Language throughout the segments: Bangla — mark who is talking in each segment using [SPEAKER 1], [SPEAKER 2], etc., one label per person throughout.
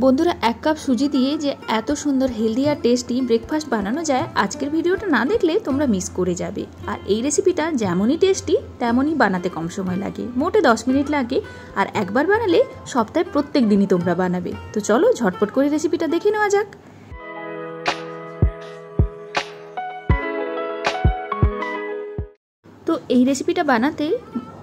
[SPEAKER 1] বন্ধুরা, 1 কাপ সুজি দিয়ে যে এত সুন্দর হেলদি আর টেস্টি ব্রেকফাস্ট বানানো যায়, আজকের ভিডিওটা না দেখলে তোমরা মিস করে যাবে। আর এই রেসিপিটা যেমনই টেস্টি তেমনই বানাতে কম সময় লাগে, মোটে 10 মিনিট লাগে। আর একবার বানালে সপ্তাহে প্রত্যেক দিনই তোমরা বানাবে। তো চলো ঝটপট করে রেসিপিটা দেখে নেওয়া যাক। তো এই রেসিপিটা বানাতে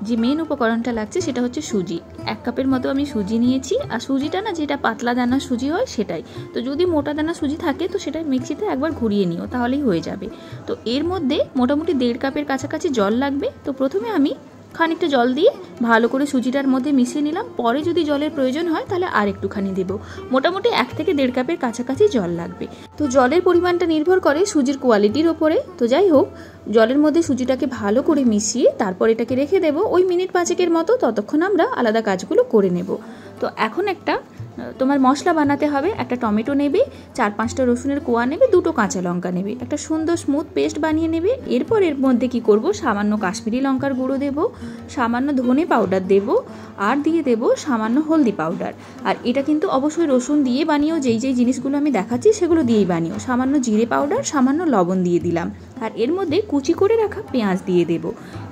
[SPEAKER 1] যে মেন উপকরণটা লাগছে সেটা হচ্ছে সুজি। 1 কাপের মতো আমি সুজি নিয়েছি। আর সুজিটা না, যেটা পাতলা দানা সুজি হয় সেটাই। তো যদি মোটা দানা সুজি থাকে তো সেটা মিক্সিতে একবার ঘুরিয়ে নিও, তাহলেই হয়ে যাবে। তো এর মধ্যে মোটামুটি 1.5 কাপের কাছাকাছি জল লাগবে। তো প্রথমে আমি খানিকটা জল দিয়ে ভালো করে সুজিটার মধ্যে মিশিয়ে নিলাম। পরে যদি জলের প্রয়োজন হয় তাহলে আর একটুখানি দেব। মোটামুটি 1 থেকে 1.5 কাপের কাছাকাছি জল লাগবে। তো জলের পরিমাণটা নির্ভর করে সুজির কোয়ালিটির ওপরে। তো যাই হোক, জলের মধ্যে সুজিটাকে ভালো করে মিশিয়ে তারপর এটাকে রেখে দেবো ওই মিনিট 5 মতো। ততক্ষণ আমরা আলাদা কাজগুলো করে নেব। তো এখন তোমার মশলা বানাতে হবে। একটা টমেটো নেবে, 4-5টা রসুনের কোয়া নেবে, 2টো কাঁচা লঙ্কা নেবে, একটা সুন্দর স্মুথ পেস্ট বানিয়ে নেবে। এরপর এর মধ্যে কি করব, সামান্য কাশ্মীরি লঙ্কার গুঁড়ো দেব, সামান্য ধনে পাউডার দেব, আর দিয়ে দেব সামান্য হলদি পাউডার। আর এটা কিন্তু অবশ্যই রসুন দিয়ে বানিও, যেই জিনিসগুলো আমি দেখাচ্ছি সেগুলো দিয়েই বানিও। সামান্য জিরে পাউডার, সামান্য লবণ দিয়ে দিলাম। আর এর মধ্যে কুচি করে রাখা পেঁয়াজ দিয়ে দেব।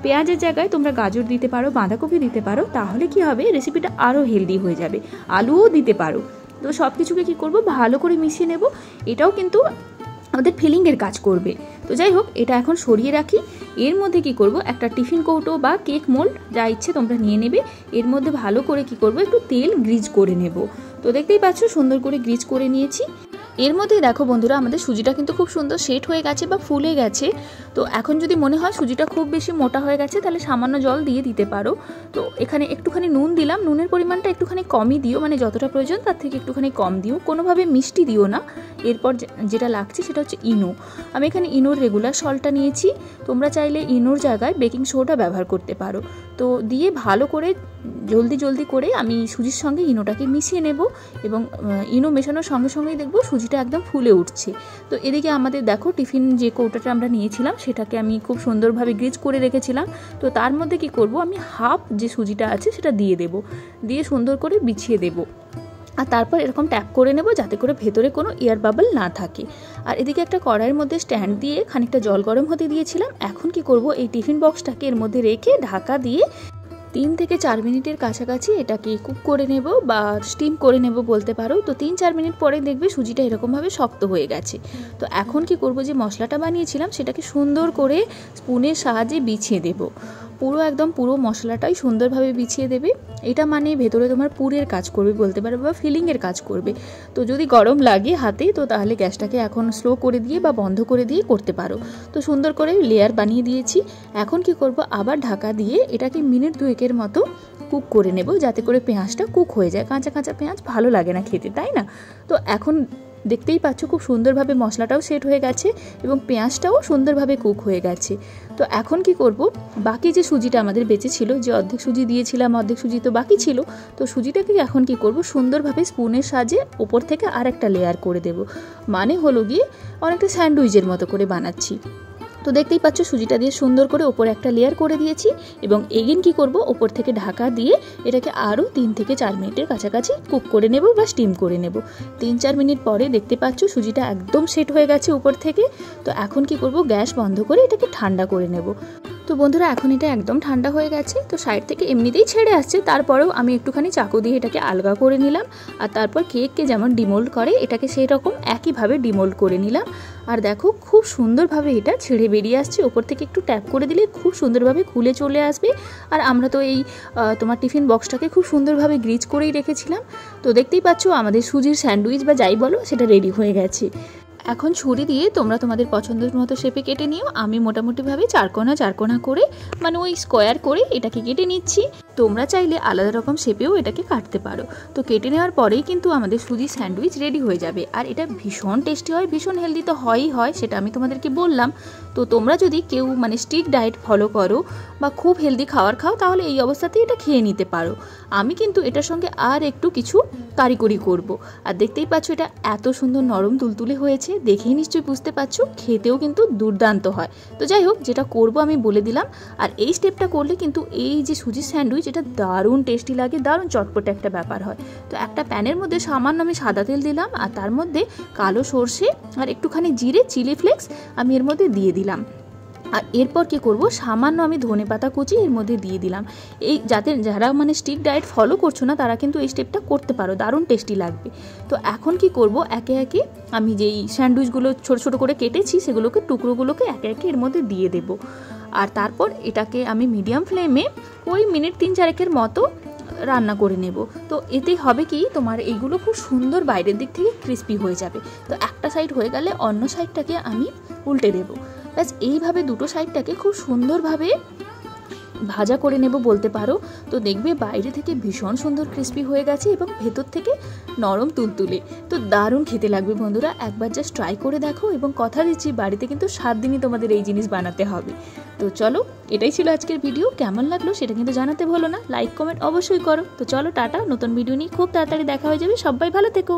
[SPEAKER 1] পেঁয়াজের জায়গায় তোমরা গাজর দিতে পারো, বাঁধাকপি দিতে পারো, তাহলে কি হবে, রেসিপিটা আরও হেলদি হয়ে যাবে। আলুও দিতে পারো। তো সব কিছুকে কী করবো, ভালো করে মিশিয়ে নেব। এটাও কিন্তু আমাদের ফিলিংয়ের কাজ করবে। তো যাই হোক, এটা এখন সরিয়ে রাখি। এর মধ্যে কি করব, একটা টিফিন কৌটো বা কেক মোল্ড যা ইচ্ছে তোমরা নিয়ে নেবে। এর মধ্যে ভালো করে কি করব, একটু তেল গ্রিজ করে নেব। তো দেখতেই পাচ্ছ সুন্দর করে গ্রিজ করে নিয়েছি। এর মধ্যেই দেখো বন্ধুরা, আমাদের সুজিটা কিন্তু খুব সুন্দর সেট হয়ে গেছে বা ফুলে গেছে। তো এখন যদি মনে হয় সুজিটা খুব বেশি মোটা হয়ে গেছে তাহলে সামান্য জল দিয়ে দিতে পারো। তো এখানে একটুখানি নুন দিলাম। নুনের পরিমাণটা একটুখানি কমই দিও, মানে যতটা প্রয়োজন তার থেকে একটুখানি কম দিও, কোনোভাবে মিষ্টি দিও না। এরপর যেটা লাগছে সেটা হচ্ছে ইনো। আমি এখানে ইনোর রেগুলার সল্টটা নিয়েছি। তোমরা চাইলে ইনোর জায়গায় বেকিং সোডা ব্যবহার করতে পারো। তো দিয়ে ভালো করে জলদি করে আমি সুজির সঙ্গে ইনোটাকে মিশিয়ে নেব। এবং ইনো মেশানোর সঙ্গে সঙ্গেই দেখবো সুজিটা একদম ফুলে উঠছে। তো এদিকে আমাদের দেখো টিফিন যে কৌটাটা আমরা নিয়েছিলাম সেটাকে আমি খুব সুন্দরভাবে গ্রিজ করে রেখেছিলাম। তো তার মধ্যে কি করব, আমি হাফ যে সুজিটা আছে সেটা দিয়ে দেব, দিয়ে সুন্দর করে বিছিয়ে দেব। আর তারপর এরকম ট্যাপ করে নেব যাতে করে ভেতরে কোনো এয়ার বাবল না থাকে। আর এদিকে একটা কড়াইয়ের মধ্যে স্ট্যান্ড দিয়ে খানিকটা জল গরম হতে দিয়েছিলাম। এখন কি করব, এই টিফিন বক্সটাকে এর মধ্যে রেখে ঢাকা দিয়ে 3 থেকে 4 মিনিটের কাছাকাছি এটাকে কুক করে নেব বা স্টিম করে নেব বলতে পারো। তো 3-4 মিনিট পরে দেখবে সুজিটা এরকমভাবে শক্ত হয়ে গেছে। তো এখন কি করব, যে মশলাটা বানিয়েছিলাম সেটাকে সুন্দর করে স্পুনের সাহায্যে বিছিয়ে দেব। পুরো মশলাটাই সুন্দরভাবে বিছিয়ে দেবে। এটা মানে ভেতরে তোমার পুরের কাজ করবে বলতে পারো, বা ফিলিংয়ের কাজ করবে। তো যদি গরম লাগে হাতে তো তাহলে গ্যাসটাকে এখন স্লো করে দিয়ে বা বন্ধ করে দিয়ে করতে পারো। তো সুন্দর করে লেয়ার বানিয়ে দিয়েছি। এখন কি করব, আবার ঢাকা দিয়ে এটাকে মিনিট 2 মতো কুক করে নেব, যাতে করে পেঁয়াজটা কুক হয়ে যায়। কাঁচা পেঁয়াজ ভালো লাগে না খেতে, তাই না? তো এখন দেখতেই পাচ্ছ খুব সুন্দরভাবে মশলাটাও সেট হয়ে গেছে এবং পেঁয়াজটাও সুন্দরভাবে কুক হয়ে গেছে। তো এখন কি করব, বাকি যে সুজিটা আমাদের বেঁচে ছিল, যে অর্ধেক সুজি দিয়েছিলাম, অর্ধেক সুজি তো বাকি ছিল, তো সুজিটাকে এখন কি করব, সুন্দরভাবে স্পুনের সাহায্যে ওপর থেকে আর একটা লেয়ার করে দেব। মানে হলো গিয়ে অনেকটা স্যান্ডউইচের মতো করে বানাচ্ছি। তো দেখতেই পাচ্ছ সুজিটা দিয়ে সুন্দর করে ওপরে একটা লেয়ার করে দিয়েছি। এবং এগেন কি করব, ওপর থেকে ঢাকা দিয়ে এটাকে আরও 3 থেকে 4 মিনিটের কাছাকাছি কুক করে নেব বা স্টিম করে নেব। 3-4 মিনিট পরে দেখতে পাচ্ছ সুজিটা একদম সেট হয়ে গেছে উপর থেকে। তো এখন কি করব, গ্যাস বন্ধ করে এটাকে ঠান্ডা করে নেব। তো বন্ধুরা, এখন এটা একদম ঠান্ডা হয়ে গেছে। তো সাইড থেকে এমনিতেই ছেড়ে আসছে, তারপরেও আমি একটুখানি চাকু দিয়ে এটাকে আলগা করে নিলাম। আর তারপর কেককে যেমন ডিমোল্ড করে এটাকে সেই রকম একইভাবে ডিমোল্ড করে নিলাম। আর দেখো খুব সুন্দরভাবে এটা ছেড়ে বেরিয়ে আসছে। ওপর থেকে একটু ট্যাপ করে দিলে খুব সুন্দরভাবে খুলে চলে আসবে। আর আমরা তো এই তোমার টিফিন বক্সটাকে খুব সুন্দরভাবে গ্রিজ করেই রেখেছিলাম। তো দেখতেই পাচ্ছ আমাদের সুজির স্যান্ডউইচ বা যাই বলো সেটা রেডি হয়ে গেছে। এখন ছুরি দিয়ে তোমরা তোমাদের পছন্দের মতো শেপে কেটে নিও। আমি মোটামুটিভাবে 4 কোণা করে, মানে ওই স্কোয়ার করে এটাকে কেটে নিচ্ছি। তোমরা চাইলে আলাদা রকম শেপেও এটাকে কাটতে পারো। তো কেটে নেওয়ার পরেই কিন্তু আমাদের সুজি স্যান্ডউইচ রেডি হয়ে যাবে। আর এটা ভীষণ টেস্টি হয়, ভীষণ হেলদি তো হয়ই হয়, সেটা আমি তোমাদেরকে বললাম। তো তোমরা যদি কেউ মানে স্ট্রিক্ট ডায়েট ফলো করো বা খুব হেলদি খাবার খাও তাহলে এই অবস্থাতেই এটা খেয়ে নিতে পারো। আমি কিন্তু এটার সঙ্গে আর একটু কিছু কারিগরি করব। আর দেখতেই পাচ্ছ এটা এত সুন্দর নরম তুলতুলে হয়েছে। দেখেই নিশ্চয়ই বুঝতে পারছো, খেতেও কিন্তু দুর্দান্ত হয়। তো যাই হোক, যেটা করব আমি বলে দিলাম। আর এই স্টেপটা করলে কিন্তু এই যে সুজির স্যান্ডউইচ, এটা দারুণ টেস্টি লাগে, দারুণ চটপটে একটা ব্যাপার হয়। তো একটা প্যানের মধ্যে সামান্য আমি সাদা তেল দিলাম, আর তার মধ্যে কালো সর্ষে আর একটুখানি জিরে, চিলি ফ্লেক্স আমি এর মধ্যে দিয়ে দিলাম। আর এরপর কি করব, সামান্য আমি ধনেপাতা কুচি এর মধ্যে দিয়ে দিলাম। এই যারা মানে স্ট্রিক্ট ডায়েট ফলো করছো না, তারা কিন্তু এই স্টেপটা করতে পারো, দারুণ টেস্টি লাগবে। তো এখন কি করব, একে একে আমি যেই স্যান্ডউইচগুলো ছোট ছোট করে কেটেছি সেগুলোকে, টুকরোগুলোকে একে একে এর মধ্যে দিয়ে দেব। আর তারপর এটাকে আমি মিডিয়াম ফ্লেমে ওই মিনিট 3-4 মতো রান্না করে নেব। তো এতে হবে কি, তোমার এইগুলো খুব সুন্দর বাইরের দিক থেকে ক্রিস্পি হয়ে যাবে। তো একটা সাইড হয়ে গেলে অন্য সাইডটাকে আমি উল্টে দেবো। ব্যাস এইভাবে দুটো সাইডটাকে খুব সুন্দরভাবে ভাজা করে নেব বলতে পারো। তো দেখবে বাইরে থেকে ভীষণ সুন্দর ক্রিস্পি হয়ে গেছে এবং ভেতর থেকে নরম তুলতুলে। তো দারুণ খেতে লাগবে বন্ধুরা, একবার জাস্ট ট্রাই করে দেখো। এবং কথা দিচ্ছি, বাড়িতে কিন্তু 7 দিনই তোমাদের এই জিনিস বানাতে হবে। তো চলো, এটাই ছিল আজকের ভিডিও। কেমন লাগলো সেটা কিন্তু জানাতে ভুলো না, লাইক কমেন্ট অবশ্যই করো। তো চলো টাটা, নতুন ভিডিও নিয়ে খুব তাড়াতাড়ি দেখা হয়ে যাবে। সবাই ভালো থেকো।